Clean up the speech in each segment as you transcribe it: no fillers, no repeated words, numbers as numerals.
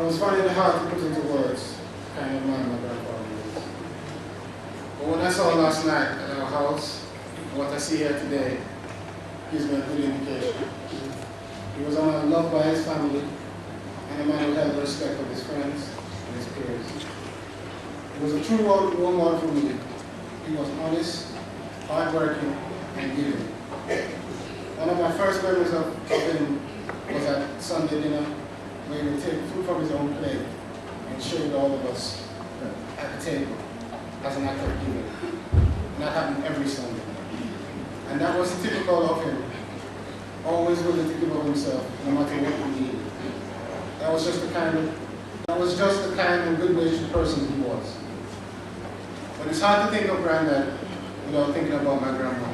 was finding it hard to put into words the kind of man my grandfather was. But when I saw last night at our house, what I see here today gives me a good indication. He was a man loved by his family and a man who held the respect of his friends and his peers. He was a true role model for me. He was honest, hardworking, and giving. One of my first memories of him was at Sunday dinner, where he would take food from his own plate and share with all of us at the table as an act of giving. And that happened every Sunday. And that was typical of him, always willing to give of himself, no matter what we needed. That was just the kind and good-natured person he was. But it's hard to think of Granddad without thinking about my grandma.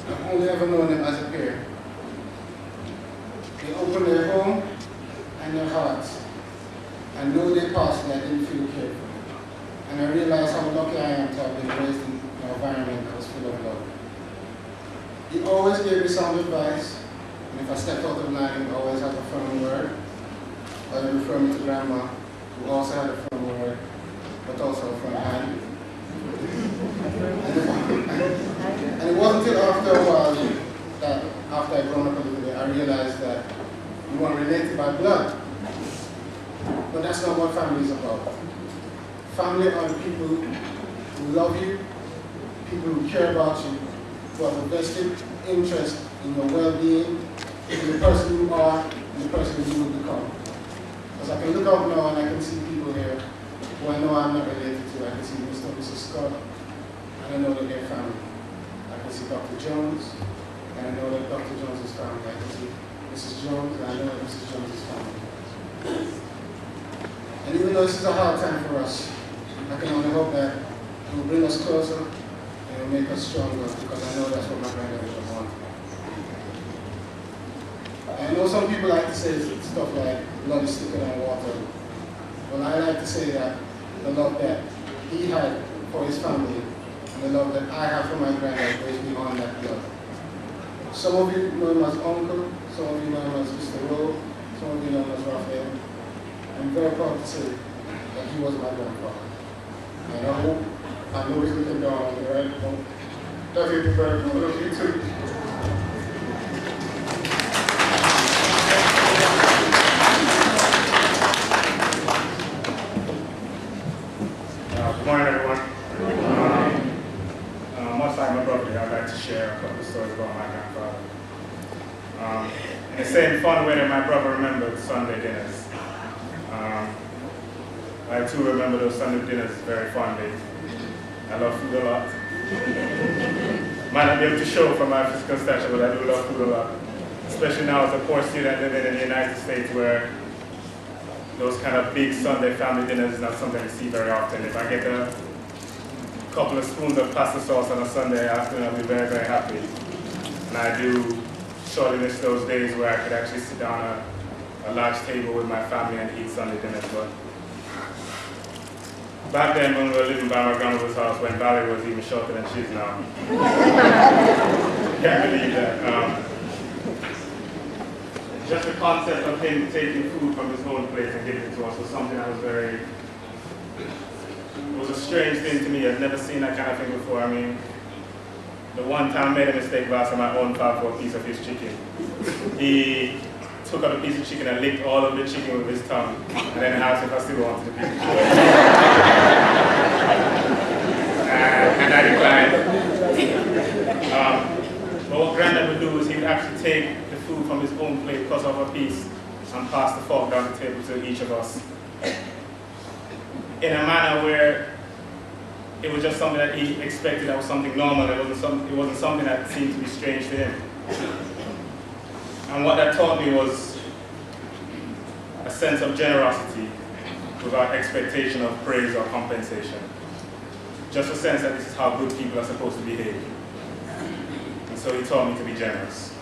I've only ever known them as a pair. They opened their home and their hearts and knew their past and I didn't feel cared for. And I realized how lucky I am to have been raised in an environment that was full of love. He always gave me sound advice, and if I stepped out of line, he always had a firm word. I would refer me to Grandma, who also had a firm word, but also a firm hand. And it wasn't until after a while that, after I'd grown up a little bit, I realized that we weren't related by blood. But that's not what family is about. Family are people who love you, people who care about you, who have a vested interest in your well-being, in the person you are, and the person you will become. Because I can look out now and I can see people here who I know I'm not related to. I can see Mr. and Mrs. Scott, and I know that they're family. I can see Dr. Jones, and I know that Dr. Jones is family. I can see Mrs. Jones, and I know that Mrs. Jones is family. And even though this is a hard time for us, I can only hope that it will bring us closer and it will make us stronger, because I know that's what my granddad would want. I know some people like to say stuff like, blood is thicker than water. Well, I like to say that the love that he had for his family and the love that I have for my granddad goes beyond that blood. Some of you know him as Uncle, some of you know him as Mr. Rowe, some of you know him as Raphael. I'm very proud to say that he was my grandfather. And I know he's looking down on me, right? Love you, very proud of you too. Good morning, everyone. Much like my brother, I'd like to share a couple of stories about my grandfather. In the same fun way that my brother remembered Sunday dinners, I too remember those Sunday dinners very fondly. I love food a lot. Might not be able to show from my physical stature, but I do love food a lot. Especially now as a poor student living in the United States, where those kind of big Sunday family dinners is not something I see very often. If I get a couple of spoons of pasta sauce on a Sunday afternoon, I'll be very, very happy. And I do surely miss those days where I could actually sit down at a large table with my family and eat Sunday dinners. But back then, when we were living by my grandmother's house, when Valerie was even shorter than she is now, can't believe that. Just the concept of him taking food from his own plate and giving it to us was something that was it was a strange thing to me. I'd never seen that kind of thing before. I mean, the one time I made a mistake by asking my own father for a piece of his chicken. He took out a piece of chicken and licked all of the chicken with his tongue, and then asked if I still wanted the piece of chicken. And I declined. But what Granddad would do is he would actually take the food from his own plate, cut off a piece, and pass the fork down the table to each of us, in a manner where it was just something that he expected, that was something normal. It wasn't something that seemed to be strange to him. And what that taught me was a sense of generosity without expectation of praise or compensation. Just a sense that this is how good people are supposed to behave. And so he taught me to be generous.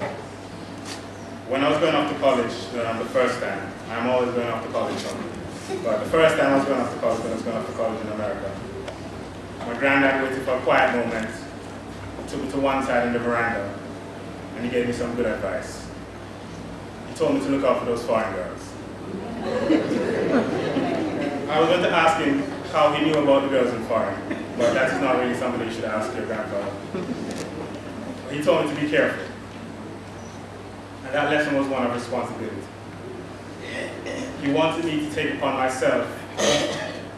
When I was going off to college, the first time, I'm always going off to college, but the first time I was going off to college, when I was going off to college in America, my granddad waited for a quiet moment, took me to one side in the veranda, and he gave me some good advice. He told me to look out for those foreign girls. I was going to ask him how he knew about the girls in foreign, but that is not really something you should ask your grandfather. He told me to be careful. And that lesson was one of responsibility. He wanted me to take upon myself,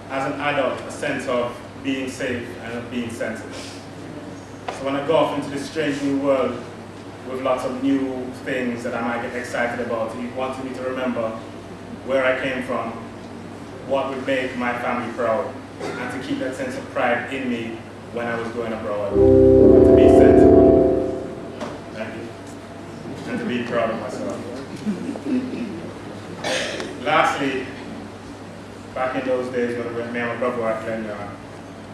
as an adult, a sense of being safe and of being sensitive. So when I go off into this strange new world with lots of new things that I might get excited about, he wanted me to remember where I came from, what would make my family proud, and to keep that sense of pride in me when I was going abroad. To be sensible. Thank you. And to be proud of myself. Lastly, back in those days when me and my brother were at Glenmore,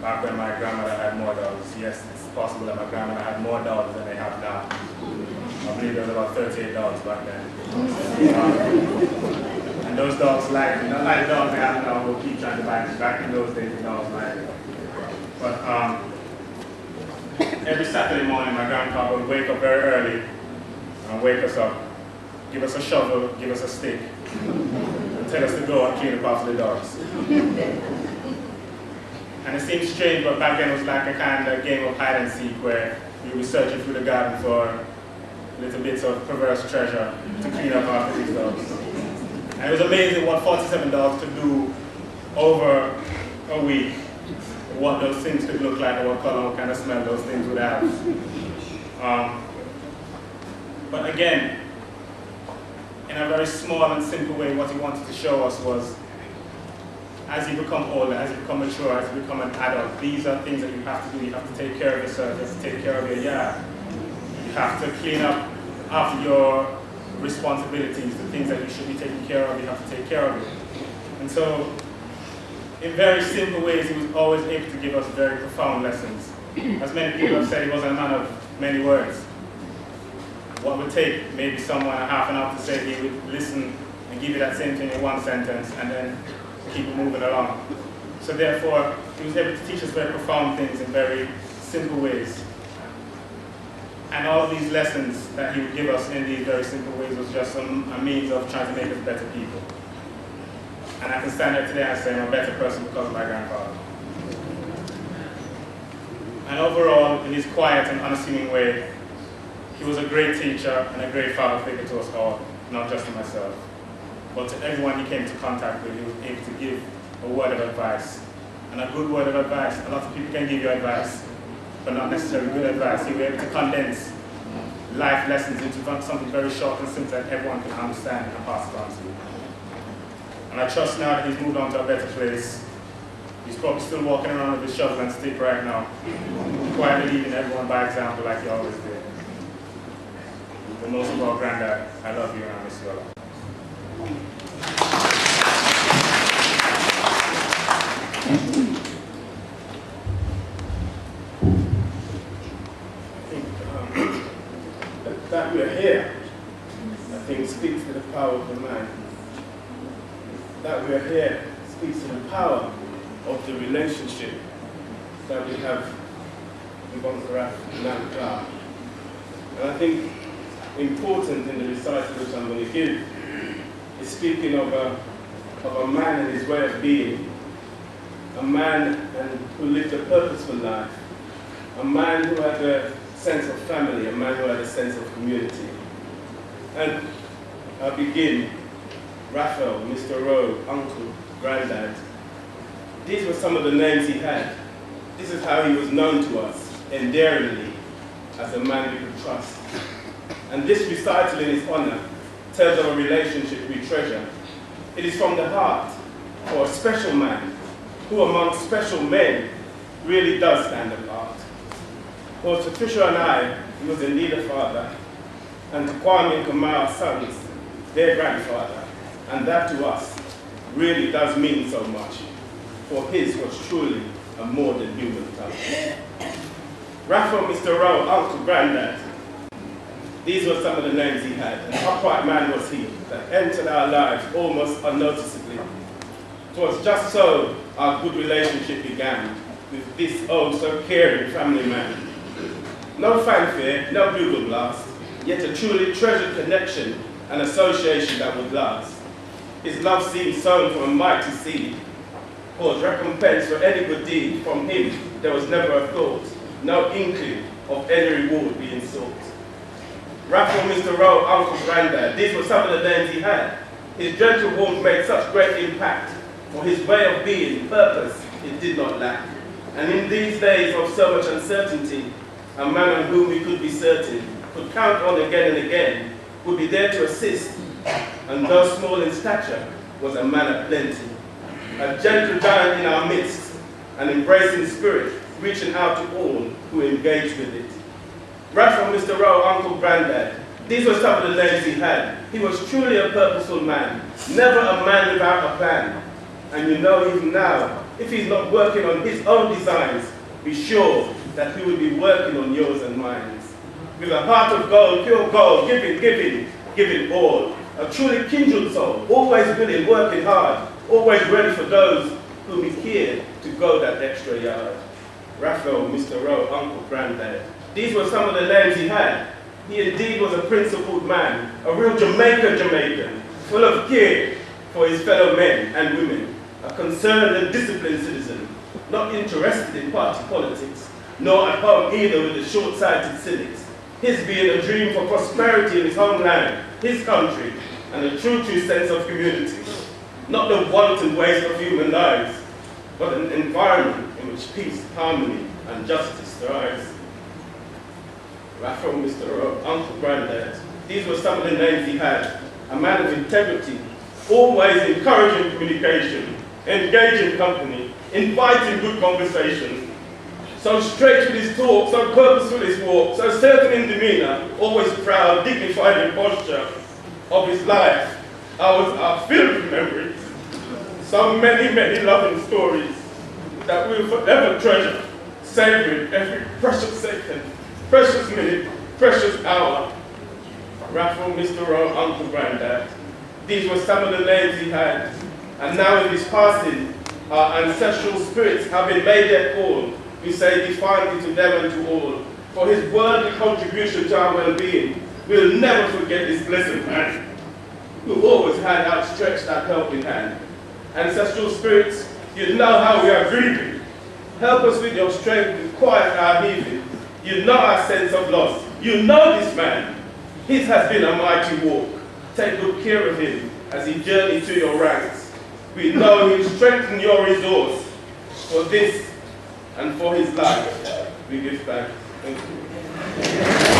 back when my grandmother had more dogs, yes, it's possible that my grandmother had more dogs than they have now. I believe there was about 38 dogs back then. And those dogs like, not like the dogs they have now who keep trying to bite us. Back in those days, the dogs like it. But every Saturday morning, my grandpa would wake up very early and wake us up, give us a shovel, give us a stick, and tell us to go and clean up after the dogs. And it seems strange, but back then it was like a kind of game of hide and seek where we were searching through the garden for little bits of perverse treasure to clean up after these dogs. And it was amazing what 47 dogs could do over a week, what those things could look like, or what color, what kind of smell those things would have. But again, in a very small and simple way, what he wanted to show us was, as you become older, as you become mature, as you become an adult, these are things that you have to do. You have to take care of yourself, you have to take care of your yard. You have to clean up after your responsibilities, the things that you should be taking care of, you have to take care of it. And so, in very simple ways, he was always able to give us very profound lessons. As many people have said, he was a man of many words. What would take maybe someone a half an hour to say, he would listen and give you that same thing in one sentence and then keep it moving along. So therefore, he was able to teach us very profound things in very simple ways. And all of these lessons that he would give us in these very simple ways was just a means of trying to make us better people. And I can stand here today and say I'm a better person because of my grandfather. And overall, in his quiet and unassuming way, he was a great teacher and a great father figure to us all, not just to myself. But to everyone he came into contact with, he was able to give a word of advice. And a good word of advice. A lot of people can give you advice, but not necessarily good advice. He was able to condense life lessons into something very short and simple that everyone can understand and pass it on to you. And I trust now that he's moved on to a better place. He's probably still walking around with his shovel and stick right now, quietly leading everyone by example like he always did. But most of all, Granddad, I love you and I miss you a lot. That we are here, I think, speaks to the power of the man. That we are here speaks to the power of the relationship that we have with Uncle Raf and Aunt Clara. And I think important in the recital which I'm going to give is speaking of a man and his way of being, a man who lived a purposeful life, a man who had a sense of family, a man who had a sense of community. And I begin, Raphael, Mr. Rowe, Uncle, Granddad. These were some of the names he had. This is how he was known to us, endearingly, as a man we could trust. And this recital in his honor tells of a relationship we treasure. It is from the heart for a special man who among special men really does stand apart. For to Fisher and I, he was indeed a father, and to Kwame and Kamau, sons, their grandfather, and that to us really does mean so much, for his was truly a more than human touch. Raphael, Mr. Rowe, Uncle, Granddad, these were some of the names he had. An upright man was he, that entered our lives almost unnoticeably. It was just so our good relationship began, with this oh so caring family man. No fanfare, no bugle blast, yet a truly treasured connection and association that would last. His love seemed sown from a mighty seed. Cause recompense for any good deed from him there was never a thought, no inkling of any reward being sought. Raphael, Mr. Rowe, Uncle Grandad, these were some of the names he had. His gentle warmth made such great impact. For his way of being, purpose, it did not lack. And in these days of so much uncertainty, a man on whom we could be certain, could count on again and again, would be there to assist, and though small in stature, was a man of plenty. A gentle giant in our midst, an embracing spirit, reaching out to all who engaged with it. Raphael, Mr. Rowe, Uncle Grandad, these were some of the names he had. He was truly a purposeful man, never a man without a plan. And you know even now, if he's not working on his own designs, be sure that he will be working on yours and mine. With a heart of gold, pure gold, giving all. A truly kindred soul, always willing, working hard, always ready for those whom he cared to go that extra yard. Raphael, Mr. Rowe, Uncle Grandad. These were some of the names he had. He indeed was a principled man, a real Jamaican, full of care for his fellow men and women, a concerned and disciplined citizen, not interested in party politics, nor at home either with the short-sighted cynics. His being a dream for prosperity in his homeland, his country, and a true sense of community. Not the wanton waste of human lives, but an environment in which peace, harmony, and justice thrives. Raphael, Mr. Rowe, Uncle Grandad, these were some of the names he had. A man of integrity, always encouraging communication, engaging company, inviting good conversation. So straight with his talk, so purposeful his walk, so certain in demeanor, always proud, dignified in posture of his life. Ours are filled with memories. So many loving stories that we will forever treasure, savoring every precious second, precious minute, precious hour. Raphael, Mr. Rowe, Uncle Grandad. These were some of the names he had. And now in his passing, our ancestral spirits having made their call, we say defiantly to them and to all, for his worldly contribution to our well-being, we'll never forget this blessed man, who always had outstretched that helping hand. Ancestral spirits, you know how we are grieving. Help us with your strength to quiet our heaving. You know our sense of loss. You know this man. His has been a mighty walk. Take good care of him as he journeys to your ranks. We know he'll strengthen your resource. For this and for his life, we give thanks. Thank you.